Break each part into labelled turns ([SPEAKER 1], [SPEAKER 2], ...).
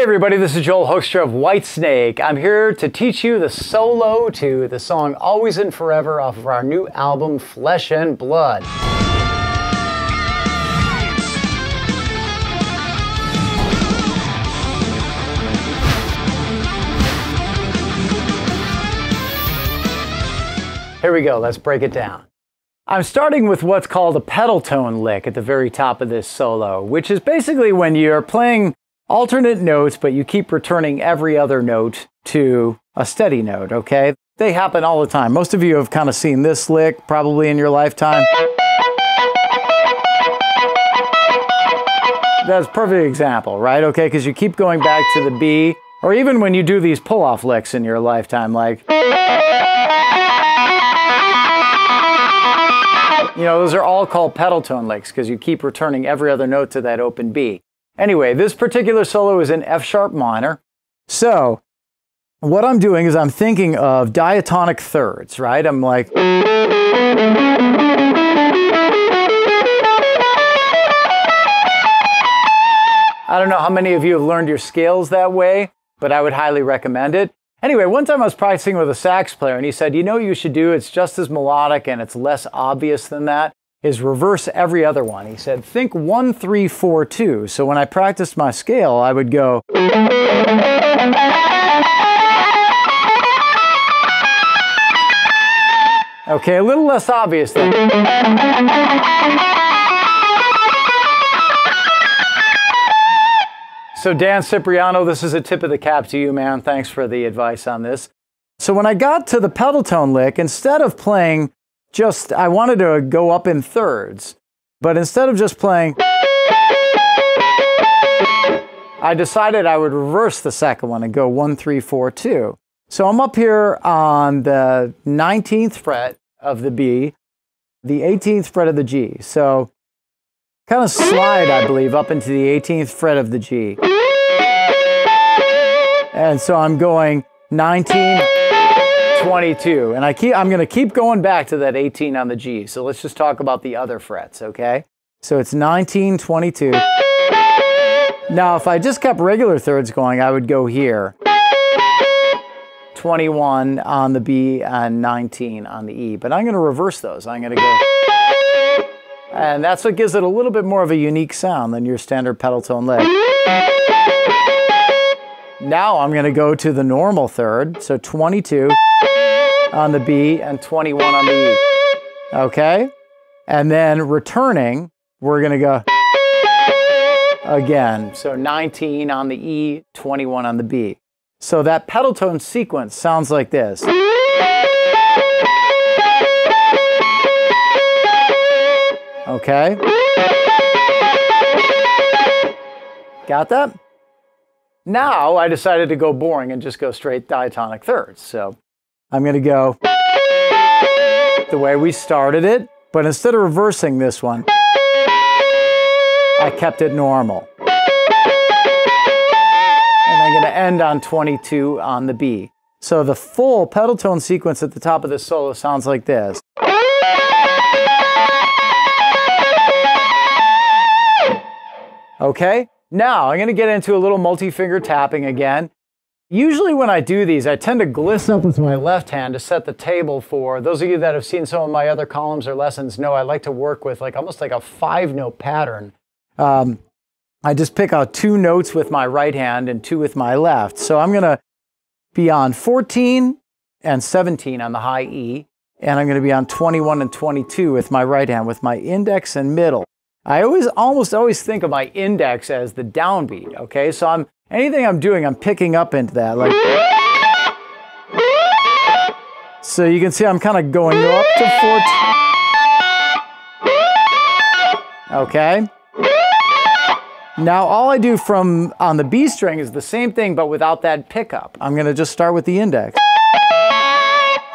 [SPEAKER 1] everybody, this is Joel Hoekstra of Whitesnake. I'm here to teach you the solo to the song Always and Forever off of our new album, Flesh and Blood. Here we go, let's break it down. I'm starting with what's called a pedal tone lick at the very top of this solo, which is basically when you're playing alternate notes, but you keep returning every other note to a steady note, okay? They happen all the time. Most of you have kind of seen this lick probably in your lifetime. That's a perfect example, right? Okay, because you keep going back to the B, or even when you do these pull-off licks in your lifetime, like, you know, those are all called pedal tone licks because you keep returning every other note to that open B. Anyway, this particular solo is in F sharp minor. So what I'm doing is I'm thinking of diatonic thirds, right? I'm like, I don't know how many of you have learned your scales that way, but I would highly recommend it. Anyway, one time I was practicing with a sax player and he said, you know what you should do? It's just as melodic and it's less obvious than that, is reverse every other one. He said, think 1, 3, 4, 2. So when I practiced my scale, I would go. Okay, a little less obvious then. So Dan Cipriano, this is a tip of the cap to you, man. Thanks for the advice on this. So when I got to the pedal tone lick, instead of playing just, I wanted to go up in thirds, but instead of just playing, I decided I would reverse the second one and go 1, 3, 4, 2. So I'm up here on the 19th fret of the B, the 18th fret of the G. So kind of slide, I believe, up into the 18th fret of the G. And so I'm going 19, 22, and I'm going to keep going back to that 18 on the G. So let's just talk about the other frets, okay? So it's 19, 22. Now, if I just kept regular thirds going, I would go here. 21 on the B and 19 on the E. But I'm going to reverse those. I'm going to go. And that's what gives it a little bit more of a unique sound than your standard pedal tone lick. Now I'm going to go to the normal third. So 22 on the B and 21 on the E. Okay? And then returning, we're going to go again. So 19 on the E, 21 on the B. So that pedal tone sequence sounds like this. Okay? Got that? Now I decided to go boring and just go straight diatonic thirds. So I'm going to go the way we started it, but instead of reversing this one, I kept it normal. And I'm going to end on 22 on the B. So the full pedal tone sequence at the top of this solo sounds like this. Okay? Now I'm going to get into a little multi-finger tapping again. Usually when I do these, I tend to gliss up with my left hand to set the table for, those of you that have seen some of my other columns or lessons know I like to work with almost like a 5-note pattern. I just pick out 2 notes with my right hand and 2 with my left. So I'm going to be on 14 and 17 on the high E, and I'm going to be on 21 and 22 with my right hand, with my index and middle. I almost always think of my index as the downbeat, okay? So anything I'm doing, I'm picking up into that. Like, so you can see I'm kind of going up to 14. Okay? Now all I do on the B string is the same thing, but without that pickup. I'm going to just start with the index.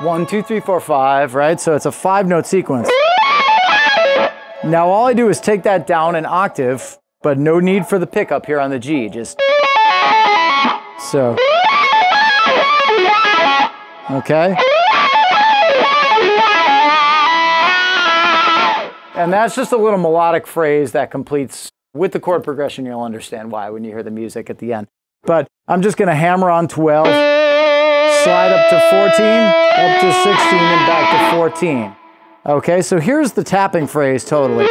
[SPEAKER 1] 1, 2, 3, 4, 5, right? So it's a 5-note sequence. Now all I do is take that down an octave, but no need for the pickup here on the G. Just so. Okay? And that's just a little melodic phrase that completes with the chord progression. You'll understand why when you hear the music at the end. But I'm just going to hammer on 12, slide up to 14, up to 16, and back to 14. Okay, so here's the tapping phrase totally.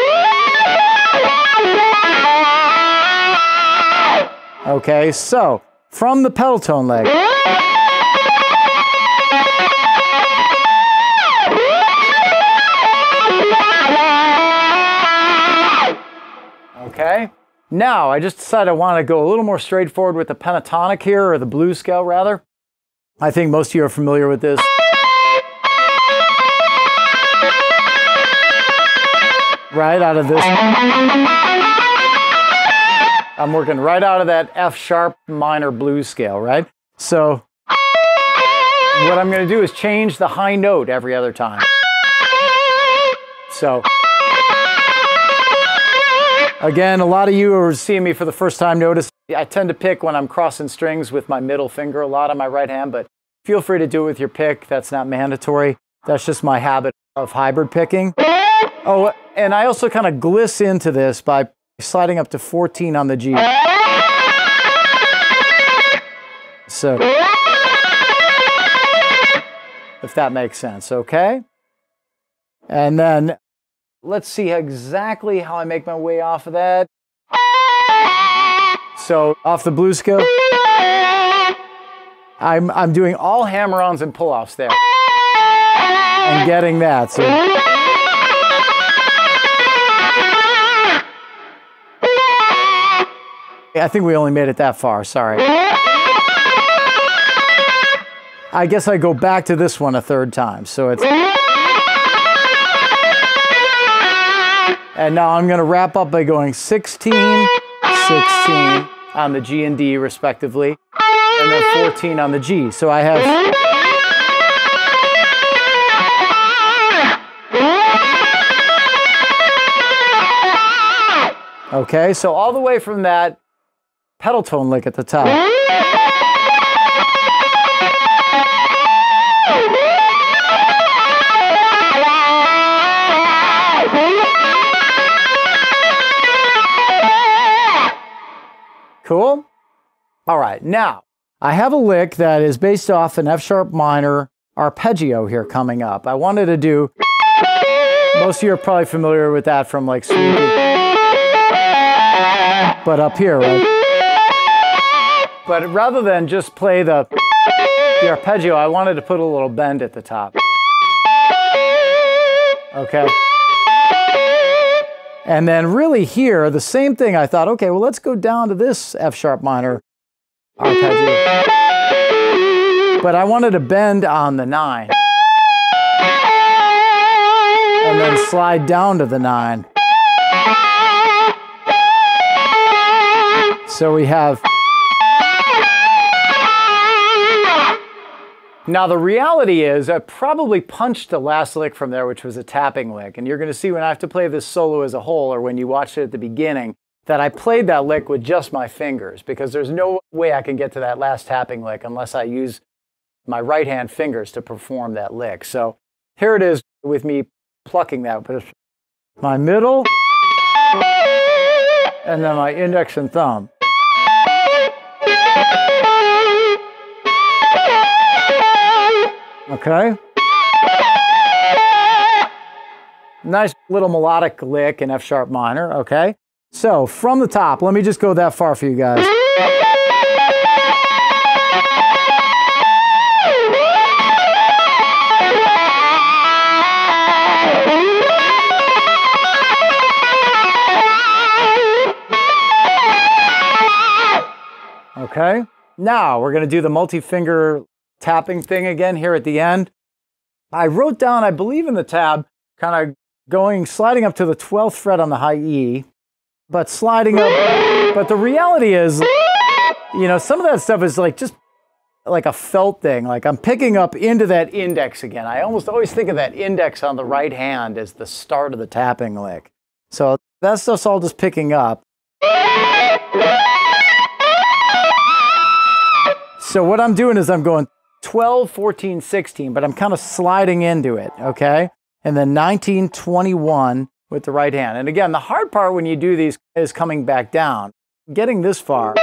[SPEAKER 1] Okay, so from the pedal tone lick. Okay, now I just decided I want to go a little more straightforward with the pentatonic here, or the blues scale rather. I think most of you are familiar with this. Right out of this. I'm working right out of that F sharp minor blues scale, right? So what I'm going to do is change the high note every other time. So again, a lot of you who are seeing me for the first time notice I tend to pick when I'm crossing strings with my middle finger a lot on my right hand, but feel free to do it with your pick. That's not mandatory. That's just my habit of hybrid picking. Oh, and I also kind of gliss into this by sliding up to 14 on the G. So, if that makes sense, okay? And then, let's see exactly how I make my way off of that. So, off the blues scale, I'm doing all hammer-ons and pull-offs there. And getting that, so. I think we only made it that far, sorry. I guess I go back to this one a third time, so it's... And now I'm going to wrap up by going 16, 16 on the G and D respectively, and then 14 on the G. So I have... Okay, so all the way from that pedal tone lick at the top. Cool? All right, now I have a lick that is based off an F sharp minor arpeggio here coming up. I wanted to do, most of you are probably familiar with that from like sweeping, but up here, right? But rather than just play the arpeggio, I wanted to put a little bend at the top. Okay. And then really here, the same thing, I thought, okay, well, let's go down to this F sharp minor arpeggio. But I wanted to bend on the 9. And then slide down to the 9. So we have... Now the reality is I probably punched the last lick from there, which was a tapping lick. And you're going to see when I have to play this solo as a whole, or when you watch it at the beginning, that I played that lick with just my fingers, because there's no way I can get to that last tapping lick unless I use my right hand fingers to perform that lick. So here it is with me plucking that with my middle and then my index and thumb. Okay. Nice little melodic lick in F sharp minor, okay? So, from the top, let me just go that far for you guys. Okay, now we're going to do the multi-finger tapping thing again here at the end. I wrote down, I believe in the tab, kind of sliding up to the 12th fret on the high E, but sliding up. But the reality is, you know, some of that stuff is like just like a felt thing. Like I'm picking up into that index again. I almost always think of that index on the right hand as the start of the tapping lick. So that stuff's all just picking up. So what I'm doing is I'm going 12, 14, 16, but I'm kind of sliding into it, okay? And then 19, 21 with the right hand. And again, the hard part when you do these is coming back down. Getting this far.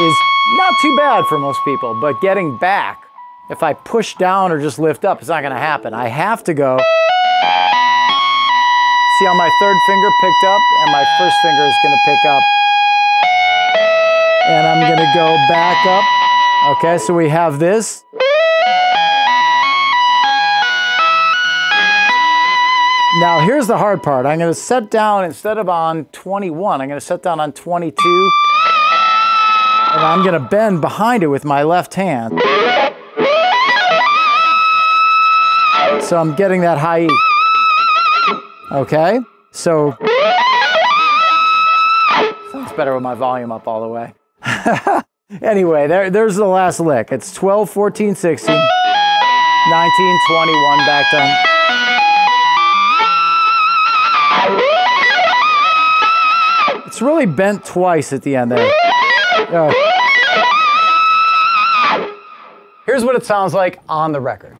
[SPEAKER 1] is not too bad for most people, but getting back, if I push down or just lift up, it's not gonna happen. I have to go. See how my third finger picked up and my first finger is gonna pick up. And I'm gonna go back up. Okay, so we have this. Now here's the hard part. I'm gonna set down, instead of on 21, I'm gonna set down on 22. And I'm gonna bend behind it with my left hand. So I'm getting that high E. Okay, so sounds better with my volume up all the way. Anyway, there's the last lick. It's 12, 14, 16, 19, 21, back down. It's really bent twice at the end there. Here's what it sounds like on the record.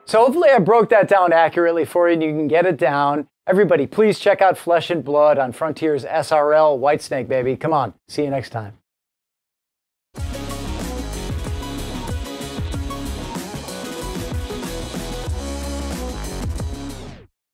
[SPEAKER 1] So hopefully I broke that down accurately for you and you can get it down. Everybody, please check out Flesh and Blood on Frontier's SRL Whitesnake, baby. Come on. See you next time.